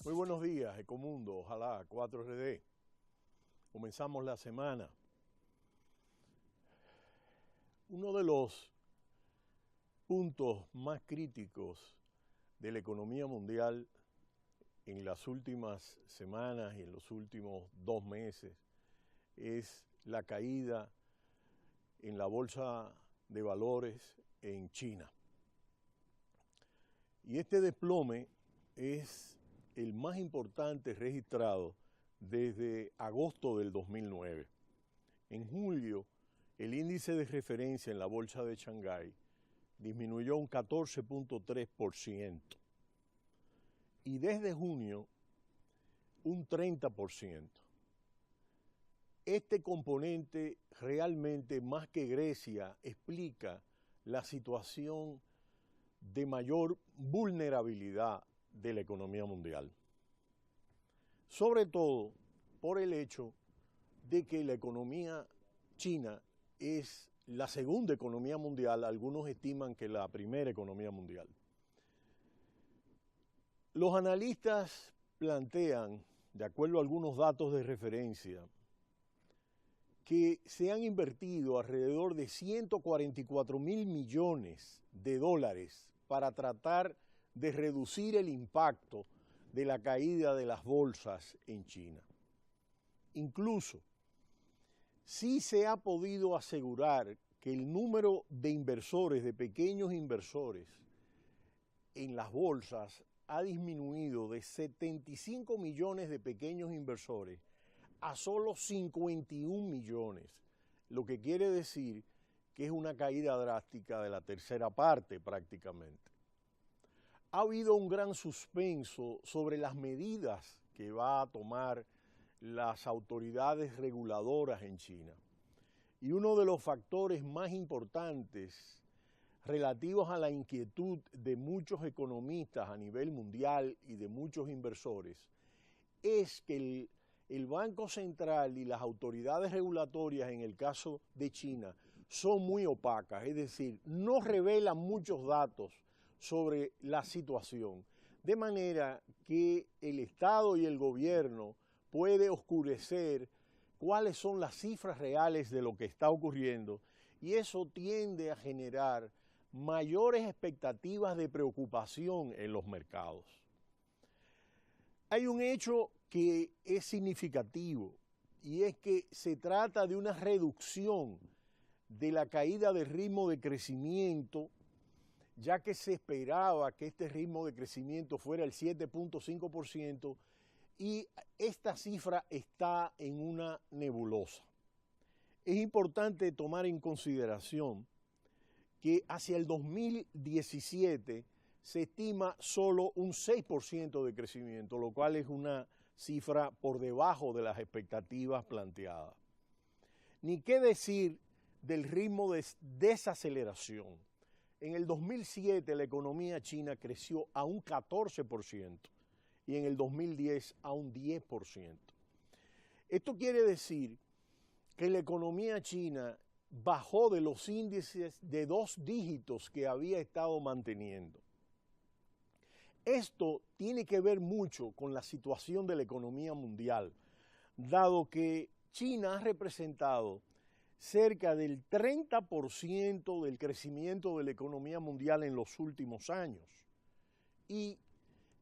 Muy buenos días, Ecomundo, ojalá 4RD. Comenzamos la semana. Uno de los puntos más críticos de la economía mundial en las últimas semanas y en los últimos 2 meses es la caída en la bolsa de valores en China. Y este desplome es el más importante registrado desde agosto del 2009. En julio, el índice de referencia en la bolsa de Shanghái disminuyó un 14.3% y desde junio un 30%. Este componente realmente, más que Grecia, explica la situación de mayor vulnerabilidad de la economía mundial. Sobre todo por el hecho de que la economía china es la segunda economía mundial, algunos estiman que la primera economía mundial. Los analistas plantean, de acuerdo a algunos datos de referencia, que se han invertido alrededor de 144.000 millones de dólares para tratar de reducir el impacto de la caída de las bolsas en China. Incluso, sí se ha podido asegurar que el número de inversores, de pequeños inversores en las bolsas ha disminuido de 75 millones de pequeños inversores a solo 51 millones, lo que quiere decir que es una caída drástica de la tercera parte prácticamente. Ha habido un gran suspenso sobre las medidas que va a tomar las autoridades reguladoras en China. Y uno de los factores más importantes relativos a la inquietud de muchos economistas a nivel mundial y de muchos inversores es que el Banco Central y las autoridades regulatorias en el caso de China son muy opacas, es decir, no revelan muchos datos sobre la situación, de manera que el Estado y el gobierno puede oscurecer cuáles son las cifras reales de lo que está ocurriendo y eso tiende a generar mayores expectativas de preocupación en los mercados. Hay un hecho que es significativo y es que se trata de una reducción de la caída del ritmo de crecimiento, ya que se esperaba que este ritmo de crecimiento fuera el 7.5% y esta cifra está en una nebulosa. Es importante tomar en consideración que hacia el 2017 se estima solo un 6% de crecimiento, lo cual es una cifra por debajo de las expectativas planteadas. Ni qué decir del ritmo de desaceleración. En el 2007 la economía china creció a un 14% y en el 2010 a un 10%. Esto quiere decir que la economía china bajó de los índices de 2 dígitos que había estado manteniendo. Esto tiene que ver mucho con la situación de la economía mundial, dado que China ha representado cerca del 30% del crecimiento de la economía mundial en los últimos años. Y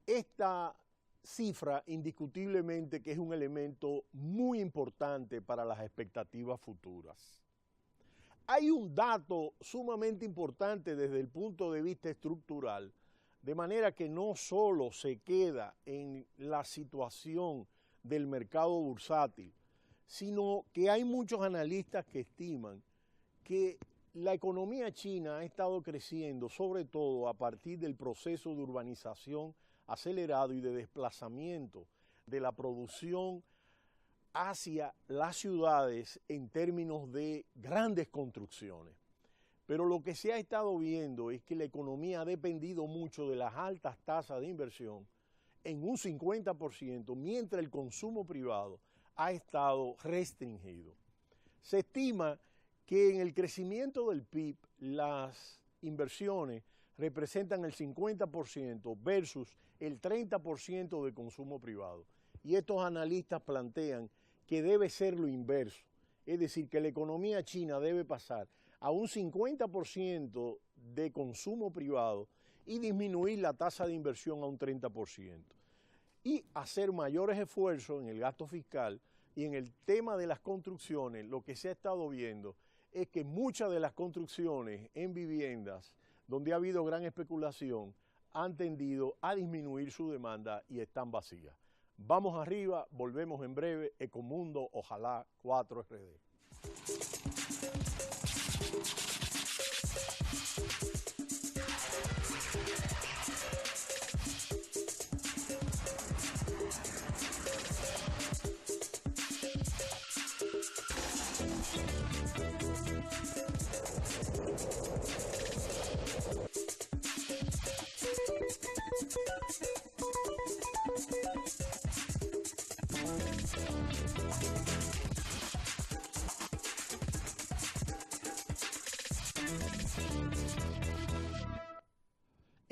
esta cifra indiscutiblemente que es un elemento muy importante para las expectativas futuras. Hay un dato sumamente importante desde el punto de vista estructural, de manera que no solo se queda en la situación del mercado bursátil, sino que hay muchos analistas que estiman que la economía china ha estado creciendo sobre todo a partir del proceso de urbanización acelerado y de desplazamiento de la producción hacia las ciudades en términos de grandes construcciones. Pero lo que se ha estado viendo es que la economía ha dependido mucho de las altas tasas de inversión en un 50%, mientras el consumo privado ha estado restringido. Se estima que en el crecimiento del PIB las inversiones representan el 50% versus el 30% de consumo privado. Y estos analistas plantean que debe ser lo inverso, es decir, que la economía china debe pasar a un 50% de consumo privado y disminuir la tasa de inversión a un 30%. Y hacer mayores esfuerzos en el gasto fiscal y en el tema de las construcciones. Lo que se ha estado viendo es que muchas de las construcciones en viviendas donde ha habido gran especulación han tendido a disminuir su demanda y están vacías. Vamos arriba, volvemos en breve. Ecomundo, ojalá 4RD.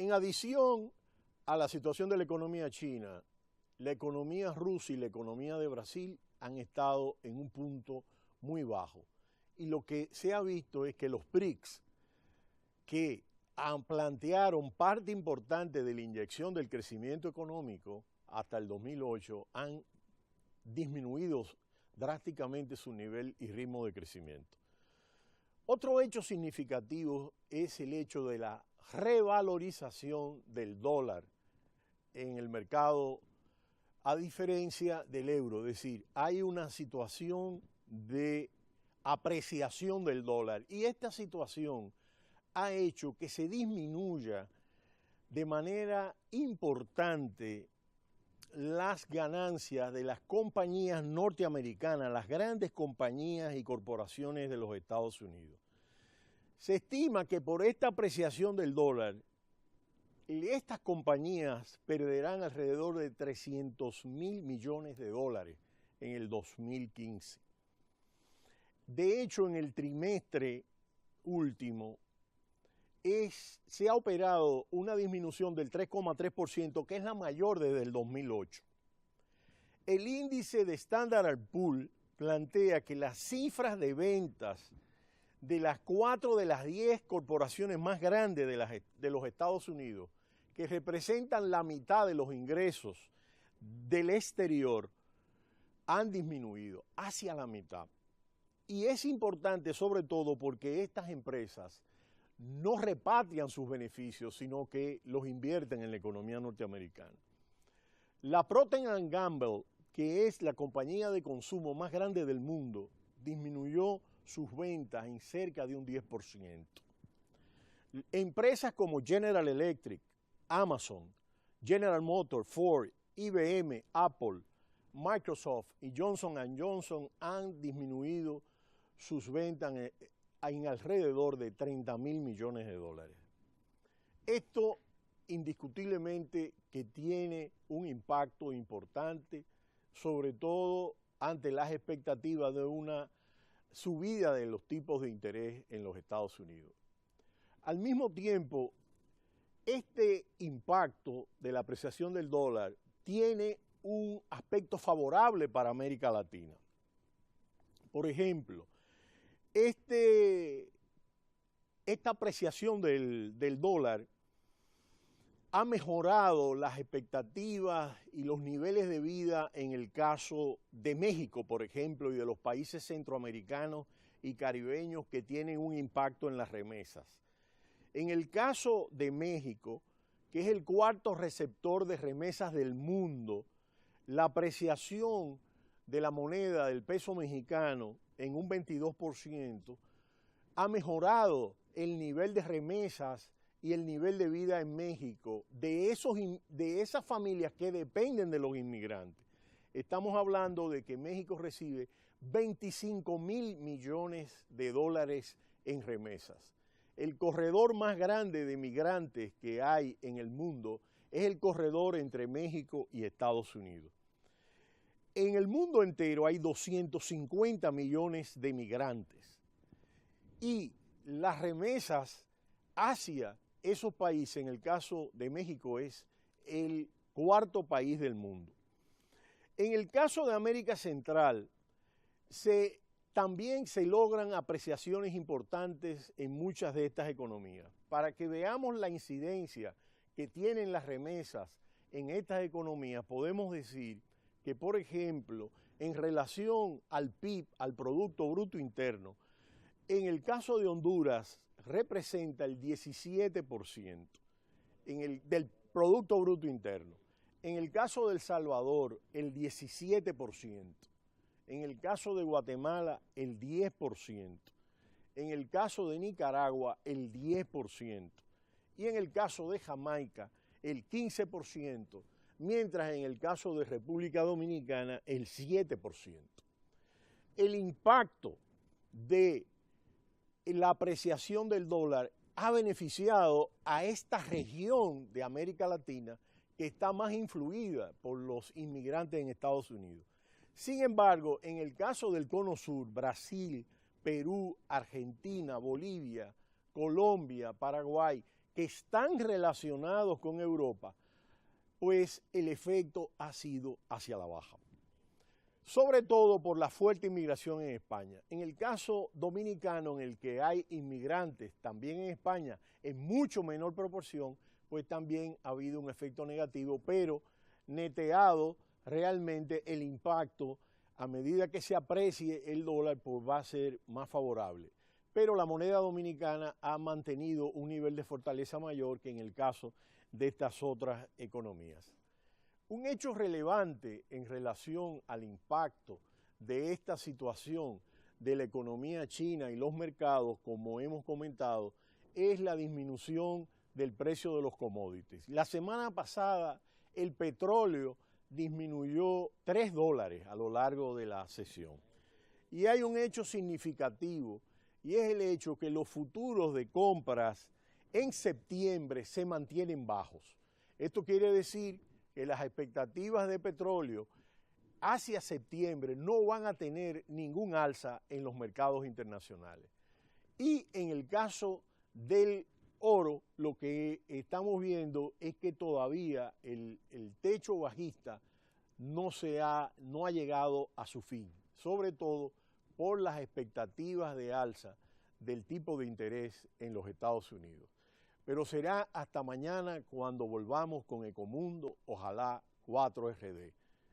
En adición a la situación de la economía china, la economía rusa y la economía de Brasil han estado en un punto muy bajo. Y lo que se ha visto es que los BRICS, que plantearon parte importante de la inyección del crecimiento económico hasta el 2008, han disminuido drásticamente su nivel y ritmo de crecimiento. Otro hecho significativo es el hecho de la revalorización del dólar en el mercado a diferencia del euro, es decir, hay una situación de apreciación del dólar y esta situación ha hecho que se disminuya de manera importante las ganancias de las compañías norteamericanas, las grandes compañías y corporaciones de los Estados Unidos. Se estima que por esta apreciación del dólar, estas compañías perderán alrededor de 300.000 millones de dólares en el 2015. De hecho, en el trimestre último, se ha operado una disminución del 3,3%, que es la mayor desde el 2008. El índice de Standard & Poor's plantea que las cifras de ventas de las 4 de las 10 corporaciones más grandes de los Estados Unidos, que representan la mitad de los ingresos del exterior, han disminuido hacia la mitad. Y es importante sobre todo porque estas empresas no repatrian sus beneficios, sino que los invierten en la economía norteamericana. La Procter & Gamble, que es la compañía de consumo más grande del mundo, disminuyó sus ventas en cerca de un 10%. Empresas como General Electric, Amazon, General Motors, Ford, IBM, Apple, Microsoft y Johnson & Johnson han disminuido sus ventas en alrededor de 30.000 millones de dólares. Esto indiscutiblemente que tiene un impacto importante, sobre todo ante las expectativas de una subida de los tipos de interés en los Estados Unidos. Al mismo tiempo, este impacto de la apreciación del dólar tiene un aspecto favorable para América Latina. Por ejemplo, esta apreciación del dólar ha mejorado las expectativas y los niveles de vida en el caso de México, por ejemplo, y de los países centroamericanos y caribeños que tienen un impacto en las remesas. En el caso de México, que es el cuarto receptor de remesas del mundo, la apreciación de la moneda del peso mexicano en un 22% ha mejorado el nivel de remesas y el nivel de vida en México de esas familias que dependen de los inmigrantes. Estamos hablando de que México recibe 25.000 millones de dólares en remesas. El corredor más grande de migrantes que hay en el mundo es el corredor entre México y Estados Unidos. En el mundo entero hay 250 millones de migrantes y las remesas hacia esos países, en el caso de México, es el cuarto país del mundo. En el caso de América Central, también se logran apreciaciones importantes en muchas de estas economías. Para que veamos la incidencia que tienen las remesas en estas economías, podemos decir que, por ejemplo, en relación al PIB, al Producto Bruto Interno, en el caso de Honduras representa el 17% del Producto Bruto Interno. En el caso de El Salvador, el 17%. En el caso de Guatemala, el 10%. En el caso de Nicaragua, el 10%. Y en el caso de Jamaica, el 15%, mientras en el caso de República Dominicana, el 7%. El impacto de la apreciación del dólar ha beneficiado a esta región de América Latina que está más influida por los inmigrantes en Estados Unidos. Sin embargo, en el caso del Cono Sur, Brasil, Perú, Argentina, Bolivia, Colombia, Paraguay, que están relacionados con Europa, pues el efecto ha sido hacia la baja. Sobre todo por la fuerte inmigración en España. En el caso dominicano, en el que hay inmigrantes también en España en mucho menor proporción, pues también ha habido un efecto negativo, pero neteado realmente el impacto a medida que se aprecie el dólar, pues va a ser más favorable. Pero la moneda dominicana ha mantenido un nivel de fortaleza mayor que en el caso de estas otras economías. Un hecho relevante en relación al impacto de esta situación de la economía china y los mercados, como hemos comentado, es la disminución del precio de los commodities. La semana pasada el petróleo disminuyó $3 a lo largo de la sesión. Y hay un hecho significativo, y es el hecho que los futuros de compras en septiembre se mantienen bajos. Esto quiere decir que las expectativas de petróleo hacia septiembre no van a tener ningún alza en los mercados internacionales. Y en el caso del oro, lo que estamos viendo es que todavía el techo bajista no ha llegado a su fin, sobre todo por las expectativas de alza del tipo de interés en los Estados Unidos. Pero será hasta mañana cuando volvamos con Ecomundo, ojalá 4RD.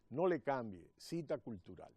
No le cambie, cita cultural.